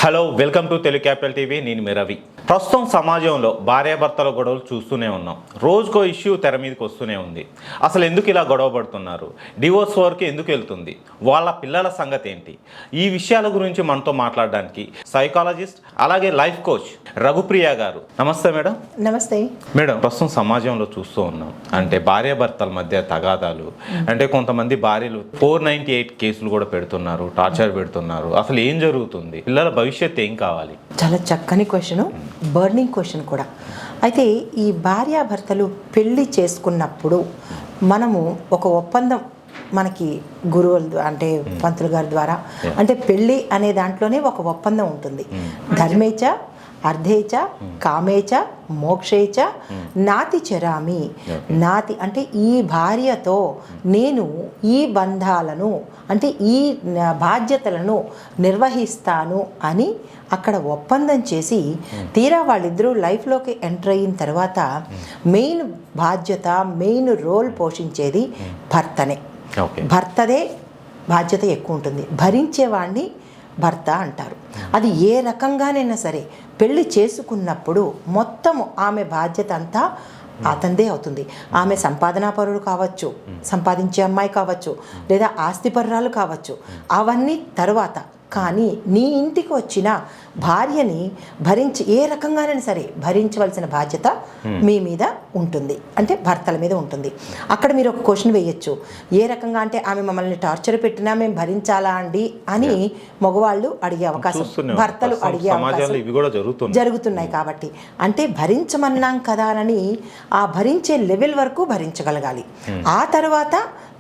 Hello, welcome to Telugu capital TV. నేను మీ రవి. ప్రస్తుతం సమాజంలో భార్యాభర్తల గొడవలు చూస్తూనే ఉన్నాం. రోజుకో ఇష్యూ తెర మీదకి వస్తూనే ఉంది. అసలు ఎందుకు ఇలా గొడవ పడుతున్నారు? డివోర్స్ వరకు ఎందుకు వెళ్తుంది? వాళ్ళ పిల్లల సంగతి ఏంటి? ఈ విషయాల గురించి మనతో మాట్లాడడానికి సైకాలజిస్ట్ అలాగే లైఫ్ కోచ్ రఘుప్రియ గారు. నమస్తే మేడం. నమస్తే మేడం. ప్రస్తుతం సమాజంలో చూస్తూ ఉన్నాం, అంటే భార్యాభర్తల మధ్య తగాదాలు, అంటే కొంతమంది భార్యలు 498 కేసులు కూడా పెడుతున్నారు, టార్చర్ పెడుతున్నారు. అసలు ఏం జరుగుతుంది? పిల్లల భవిష్యత్తు ఏం కావాలి? చాలా చక్కని క్వశ్చన్, బర్నింగ్ క్వశ్చన్ కూడా. అయితే ఈ భార్యాభర్తలు పెళ్లి చేసుకున్నప్పుడు మనము ఒక ఒప్పందం మనకి గురువులు అంటే పంతులు గారి ద్వారా అంటే పెళ్ళి అనే దాంట్లోనే ఒక ఒప్పందం ఉంటుంది. ధర్మేచ అర్ధేచ కామేచ మోక్షేచ నాతి చరామి. నాతి అంటే ఈ భార్యతో నేను ఈ బంధాలను అంటే ఈ బాధ్యతలను నిర్వహిస్తాను అని అక్కడ ఒప్పందం చేసి తీరా వాళ్ళిద్దరూ లైఫ్లోకి ఎంటర్ అయిన తర్వాత మెయిన్ బాధ్యత, మెయిన్ రోల్ పోషించేది భర్తనే. భర్తదే బాధ్యత ఎక్కువ ఉంటుంది. భరించేవాడిని భర్త అంటారు. అది ఏ రకంగానైనా సరే పెళ్లి చేసుకున్నప్పుడు మొత్తము ఆమె బాధ్యత అంతా అతనిదే అవుతుంది. ఆమె సంపాదనాపరుడు కావచ్చు, సంపాదించే అమ్మాయి కావచ్చు, లేదా ఆస్తిపరురాలు కావచ్చు, అవన్నీ తర్వాత. కానీ నీ ఇంటికి వచ్చిన భార్యని ఏ రకంగానైనా సరే భరించవలసిన బాధ్యత మీ మీద ఉంటుంది, అంటే భర్తల మీద ఉంటుంది. అక్కడ మీరు ఒక క్వశ్చన్ వేయచ్చు, ఏ రకంగా అంటే ఆమె మమ్మల్ని టార్చర్ పెట్టినా మేము భరించాలా అండి అని మగవాళ్ళు అడిగే అవకాశం, భర్తలు అడిగే అవకాశం జరుగుతున్నాయి. కాబట్టి అంటే భరించమన్నాం కదా అని ఆ భరించే లెవెల్ వరకు భరించగలగాలి. ఆ తర్వాత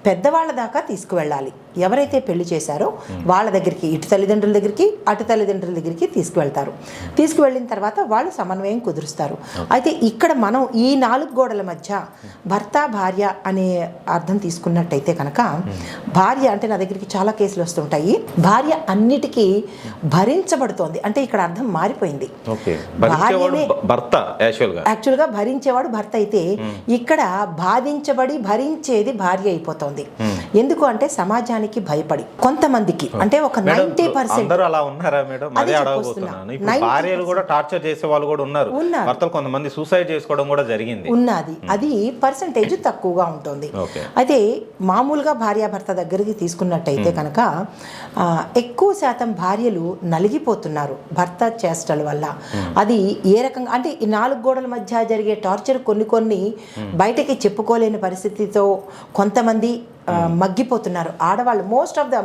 పెద్దవాళ్ళ దాకా తీసుకువెళ్ళాలి. ఎవరైతే పెళ్లి చేశారో వాళ్ళ దగ్గరికి, ఇటు తల్లిదండ్రుల దగ్గరికి అటు తల్లిదండ్రుల దగ్గరికి తీసుకువెళ్తారు. తీసుకువెళ్ళిన తర్వాత వాళ్ళు సమన్వయం కుదురుస్తారు. అయితే ఇక్కడ మనం ఈ 4 గోడల మధ్య భర్త భార్య అనే అర్థం తీసుకున్నట్టయితే కనుక, భార్య అంటే నా దగ్గరికి చాలా కేసులు వస్తుంటాయి. భార్య అన్నిటికీ భరించబడుతోంది అంటే ఇక్కడ అర్థం మారిపోయింది. యాక్చువల్గా భరించేవాడు భర్త అయితే ఇక్కడ బాధించబడి భరించేది భార్య అయిపోతుంది. ఎందుకు అంటే సమాజానికి భయపడి కొంతమందికి, అంటే ఒక 90% అలా ఉన్నారా మేడం? అదే అడగబోతున్నాను. భార్యలు కూడా టార్చర్ చేసే వాళ్ళు కూడా ఉన్నారు, భర్తలు కొంతమంది సూసైడ్ చేసుకోవడం కూడా జరిగింది. ఉన్నది, అది పర్సెంటేజ్ తక్కువగా ఉంటుంది. అయితే మామూలుగా భార్యాభర్త దగ్గరికి తీసుకున్నట్టయితే కనుక ఎక్కువ శాతం భార్యలు నలిగిపోతున్నారు భర్త చేష్టల వల్ల. అది ఏ రకంగా అంటే ఈ 4 గోడల మధ్య జరిగే టార్చర్ కొన్ని బయటకి చెప్పుకోలేని పరిస్థితితో కొంతమంది మగ్గిపోతున్నారు. ఆడవాళ్ళు, మోస్ట్ ఆఫ్ ద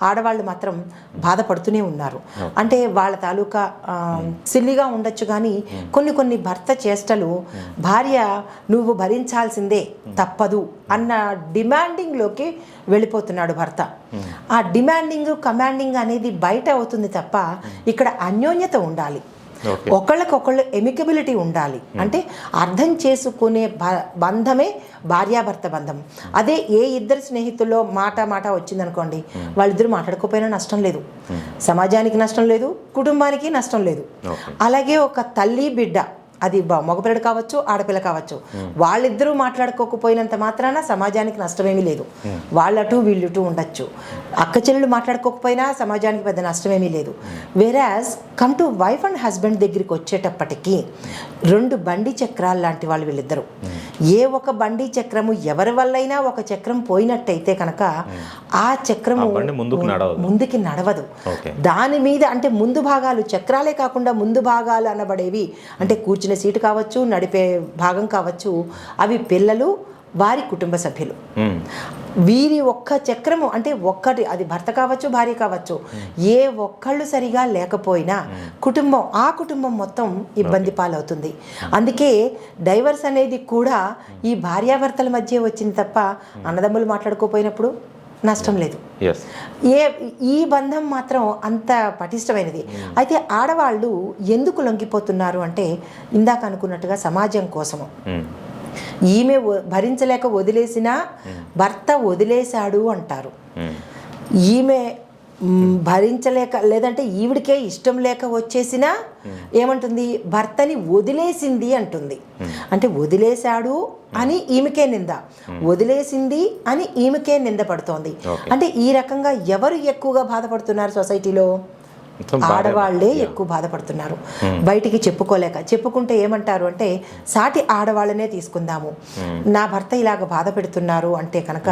ఆడవాళ్ళు మాత్రం బాధపడుతూనే ఉన్నారు. అంటే వాళ్ళ తాలూకా సిల్లిగా ఉండొచ్చు కానీ కొన్ని భర్త చేష్టలు భార్య నువ్వు భరించాల్సిందే తప్పదు అన్న డిమాండింగ్లోకి వెళ్ళిపోతున్నాడు భర్త. ఆ డిమాండింగ్ కమాండింగ్ అనేది బయట అవుతుంది తప్ప ఇక్కడ అన్యోన్యత ఉండాలి, ఒకళ్ళకొకళ్ళు ఎమికబిలిటీ ఉండాలి. అంటే అర్థం చేసుకునే బంధమే భార్యాభర్త బంధం. అదే ఏ ఇద్దరు స్నేహితుల్లో మాట వచ్చిందనుకోండి, వాళ్ళిద్దరూ మాట్లాడుకోపోయినా నష్టం లేదు, సమాజానికి నష్టం లేదు, కుటుంబానికి నష్టం లేదు. అలాగే ఒక తల్లి బిడ్డ, అది మగపిల్లడు కావచ్చు ఆడపిల్ల కావచ్చు, వాళ్ళిద్దరూ మాట్లాడుకోకపోయినంత మాత్రాన సమాజానికి నష్టమేమీ లేదు. వాళ్ళటు వీళ్ళుటూ ఉండొచ్చు. అక్క చెల్లెలు మాట్లాడుకోకపోయినా సమాజానికి పెద్ద నష్టమేమీ లేదు. Whereas come to wife and husband దగ్గరికి వచ్చేటప్పటికి 2 బండి చక్రాలు లాంటి వాళ్ళు వీళ్ళిద్దరూ. ఏ ఒక బండి చక్రము ఎవరి వల్లైనా ఒక చక్రం పోయినట్టయితే కనుక ఆ చక్రము ముందుకి నడవదు. దాని మీద అంటే ముందు భాగాలు, చక్రాలే కాకుండా ముందు భాగాలు అనబడేవి, అంటే కూర్చునే సీటు కావచ్చు, నడిపే భాగం కావచ్చు, అవి పిల్లలు, వారి కుటుంబ సభ్యులు. వీరి ఒక్క చక్రము అంటే ఒక్కటి, అది భర్త కావచ్చు భార్య కావచ్చు, ఏ ఒక్కళ్ళు సరిగా లేకపోయినా ఆ కుటుంబం మొత్తం ఇబ్బంది పాలవుతుంది. అందుకే డైవర్స్ అనేది కూడా ఈ భార్యాభర్తల మధ్య వచ్చింది తప్ప అన్నదమ్ములు మాట్లాడుకోపోయినప్పుడు నష్టం లేదు. ఈ బంధం మాత్రం అంత పటిష్టమైనది. అయితే ఆడవాళ్ళు ఎందుకు లొంగిపోతున్నారు అంటే ఇందాక అనుకున్నట్టుగా సమాజం కోసము. ఈమె భరించలేక వదిలేసినా భర్త వదిలేశాడు అంటారు. ఈమె భరించలేక లేదంటే ఈవిడికే ఇష్టం లేక వచ్చేసినా ఏమంటుంది, భర్తని వదిలేసింది అంటుంది. అంటే వదిలేశాడు అని ఈమెకే నింద, వదిలేసింది అని ఈమెకే నింద పడుతోంది. అంటే ఈ రకంగా ఎవరు ఎక్కువగా బాధపడుతున్నారు సొసైటీలో? ఆడవాళ్లే ఎక్కువ బాధపడుతున్నారు, బయటికి చెప్పుకుంటే ఏమంటారు అంటే సాటి ఆడవాళ్ళనే తీసుకుందాము. నా భర్త ఇలాగ బాధ పెడుతున్నారు అంటే కనుక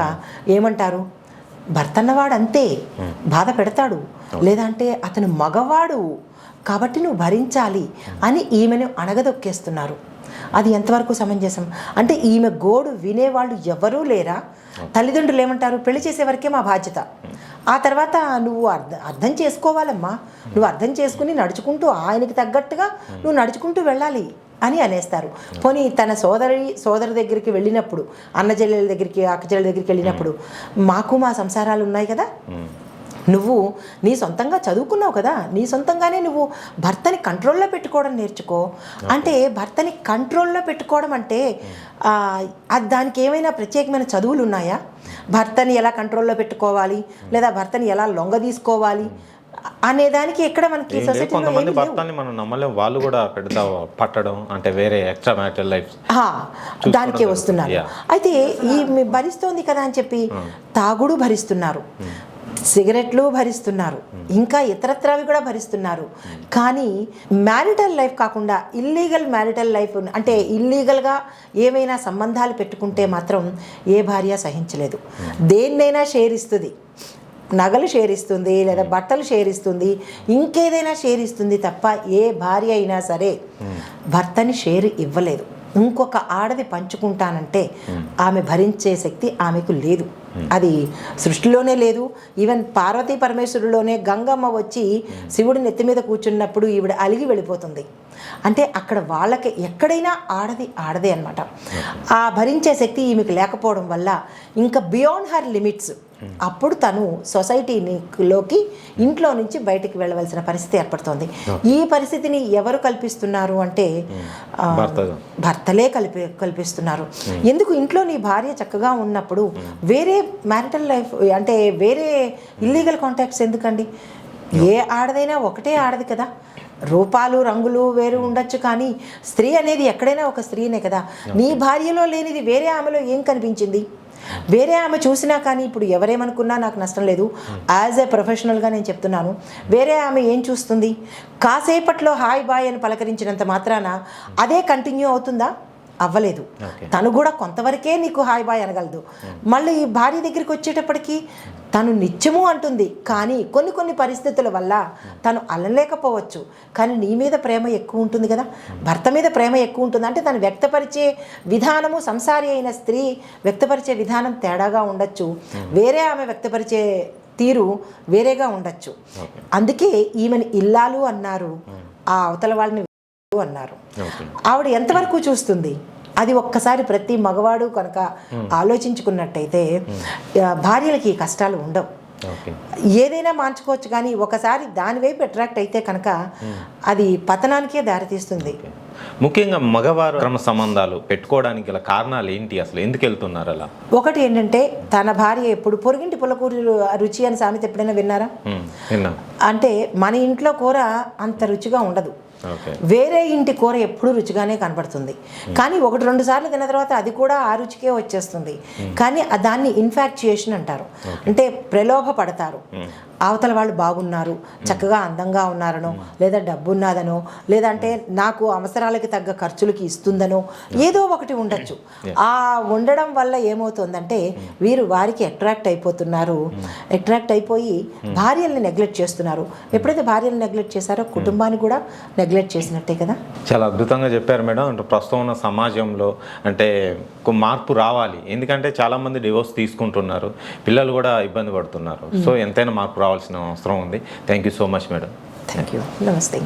ఏమంటారు, భర్త అన్నవాడు అంతే బాధ పెడతాడు, లేదంటే అతను మగవాడు కాబట్టి నువ్వు భరించాలి అని ఈమెను అణగదొక్కేస్తున్నారు. అది ఎంతవరకు సమంజసం? అంటే ఈమె గోడు వినేవాళ్ళు ఎవరూ లేరా? తల్లిదండ్రులు ఏమంటారు, పెళ్లి చేసే వరకే మా బాధ్యత, ఆ తర్వాత నువ్వు అర్థం చేసుకోవాలమ్మా, నువ్వు అర్థం చేసుకుని నడుచుకుంటూ ఆయనకి తగ్గట్టుగా నువ్వు నడుచుకుంటూ వెళ్ళాలి అని అనేస్తారు. పోనీ తన సోదరు దగ్గరికి వెళ్ళినప్పుడు, అన్న చెల్లెల దగ్గరికి, అక్క చెల్లెల దగ్గరికి వెళ్ళినప్పుడు, మాకు మా సంసారాలు ఉన్నాయి కదా, నువ్వు నీ సొంతంగా చదువుకున్నావు కదా, నీ సొంతంగానే నువ్వు భర్తని కంట్రోల్లో పెట్టుకోవడం నేర్చుకో. అంటే భర్తని కంట్రోల్లో పెట్టుకోవడం అంటే దానికి ఏమైనా ప్రత్యేకమైన చదువులు ఉన్నాయా? భర్తని ఎలా కంట్రోల్లో పెట్టుకోవాలి, లేదా భర్తని ఎలా లొంగ తీసుకోవాలి అనేదానికి ఎక్కడ మనకి కొంతమంది భర్తని మనం నమ్మలేం, వాళ్ళు కూడా పట్టడం అంటే వేరే ఎక్స్ట్రా మ్యారిటల్ లైఫ్ దానికే వస్తున్నారు. అయితే ఈ భరిస్తోంది కదా అని చెప్పి తాగుడు భరిస్తున్నారు, సిగరెట్లు భరిస్తున్నారు, ఇంకా ఇతరత్రవి కూడా భరిస్తున్నారు. కానీ మ్యారిటల్ లైఫ్ కాకుండా ఇల్లీగల్ మ్యారిటల్ లైఫ్ అంటే ఇల్లీగల్గా ఏమైనా సంబంధాలు పెట్టుకుంటే మాత్రం ఏ భార్య సహించలేదు. దేన్నైనా షేర్ ఇస్తుంది, నగలు షేర్ ఇస్తుంది, లేదా బట్టలు షేర్ ఇస్తుంది, ఇంకేదైనా షేర్ ఇస్తుంది తప్ప ఏ భార్య అయినా సరే భర్తని షేర్ ఇవ్వలేదు. ఇంకొక ఆడది పంచుకుంటానంటే ఆమె భరించే శక్తి ఆమెకు లేదు, అది సృష్టిలోనే లేదు. ఈవెన్ పార్వతీ పరమేశ్వరులోనే గంగమ్మ వచ్చి శివుడి నెత్తి మీద కూర్చున్నప్పుడు ఈవిడ అలిగి వెళ్ళిపోతుంది. అంటే అక్కడ వాళ్ళకి ఎక్కడైనా ఆడదే అనమాట. ఆ భరించే శక్తి ఈమెకు లేకపోవడం వల్ల ఇంకా బియాండ్ హర్ లిమిట్స్, అప్పుడు తను సొసైటీలోకి ఇంట్లో నుంచి బయటికి వెళ్ళవలసిన పరిస్థితి ఏర్పడుతోంది. ఈ పరిస్థితిని ఎవరు కల్పిస్తున్నారు అంటే భర్తలే కల్పిస్తున్నారు. ఎందుకు? ఇంట్లో నీ భార్య చక్కగా ఉన్నప్పుడు వేరే మ్యారిటల్ లైఫ్ అంటే వేరే ఇల్లీగల్ కాంటాక్ట్స్ ఎందుకండి? ఏ ఆడదైనా ఒకటే ఆడది కదా, రూపాలు రంగులు వేరు ఉండొచ్చు, కానీ స్త్రీ అనేది ఎక్కడైనా ఒక స్త్రీనే కదా. నీ భార్యలో లేనిది వేరే ఆమెలో ఏం కనిపించింది? వేరే ఆమె చూసినా కానీ ఇప్పుడు ఎవరేమనుకున్నా నాకు నష్టం లేదు, యాజ్ ఏ ప్రొఫెషనల్గా నేను చెప్తున్నాను. వేరే ఆమె ఏం చూస్తుంది? కాసేపట్లో హాయ్ బాయ్ అని పలకరించినంత మాత్రాన అదే కంటిన్యూ అవుతుందా? అవ్వలేదు. తను కూడా కొంతవరకే నీకు హాయ్ బాయ్ అనగలదు. మళ్ళీ భార్య దగ్గరికి వచ్చేటప్పటికి తను నిత్యము అంటుంది, కానీ కొన్ని పరిస్థితుల వల్ల తను అనలేకపోవచ్చు. కానీ నీ మీద ప్రేమ ఎక్కువ ఉంటుంది కదా, భర్త మీద ప్రేమ ఎక్కువ ఉంటుంది. అంటే తను వ్యక్తపరిచే విధానము, సంసారి అయిన స్త్రీ వ్యక్తపరిచే విధానం తేడాగా ఉండొచ్చు, వేరే ఆమె వ్యక్తపరిచే తీరు వేరేగా ఉండొచ్చు. అందుకే ఈమెను ఇల్లాలు అన్నారు, ఆ అవతల వాళ్ళని అన్నారు. ఆవిడ ఎంతవరకు చూస్తుంది? అది ఒక్కసారి ప్రతి మగవాడు కనుక ఆలోచించుకున్నట్టయితే భార్యలకి కష్టాలు ఉండవు. ఏదైనా మార్చుకోవచ్చు, కానీ ఒకసారి దాని వైపు అట్రాక్ట్ అయితే కనుక అది పతనానికే దారితీస్తుంది. ముఖ్యంగా మగవారు క్రమ సంబంధాలు పెట్టుకోవడానికి గల కారణాలు ఏంటి? అసలు ఎందుకు వెళ్తున్నారు అలా? ఒకటి ఏంటంటే తన భార్య ఎప్పుడు పొరుగింటి పుల్లకూర రుచి అని సామెత ఎప్పుడైనా విన్నారా? అంటే మన ఇంట్లో కూర అంత రుచిగా ఉండదు, వేరే ఇంటి కూర ఎప్పుడూ రుచిగానే కనపడుతుంది. కానీ 1-2 సార్లు తిన్న తర్వాత అది కూడా ఆ రుచికే వచ్చేస్తుంది. కానీ దాన్ని ఇన్ఫాక్చుయేషన్ అంటారు. అంటే ప్రలోభ పడతారు. అవతల వాళ్ళు బాగున్నారు, చక్కగా అందంగా ఉన్నారనో, లేదా డబ్బు ఉన్నదనో, లేదంటే నాకు అవసరాలకి తగ్గ ఖర్చులకి ఇస్తుందనో ఏదో ఒకటి ఉండొచ్చు. ఆ ఉండడం వల్ల ఏమవుతుందంటే వీరు వారికి అట్రాక్ట్ అయిపోతున్నారు. అట్రాక్ట్ అయిపోయి భార్యల్ని నెగ్లెక్ట్ చేస్తున్నారు. ఎప్పుడైతే భార్యలు నెగ్లెక్ట్ చేశారో కుటుంబాన్ని కూడా నెగ్లెక్ట్ చేసినట్టే కదా. చాలా అద్భుతంగా చెప్పారు మేడం. అంటే ప్రస్తుతం ఉన్న సమాజంలో అంటే ఒక మార్పు రావాలి, ఎందుకంటే చాలామంది డివోర్స్ తీసుకుంటున్నారు, పిల్లలు కూడా ఇబ్బంది పడుతున్నారు. సో ఎంతైనా మార్పు రావాల్సిన అవసరం ఉంది. Thank you so much madam. Thank you. నమస్తే.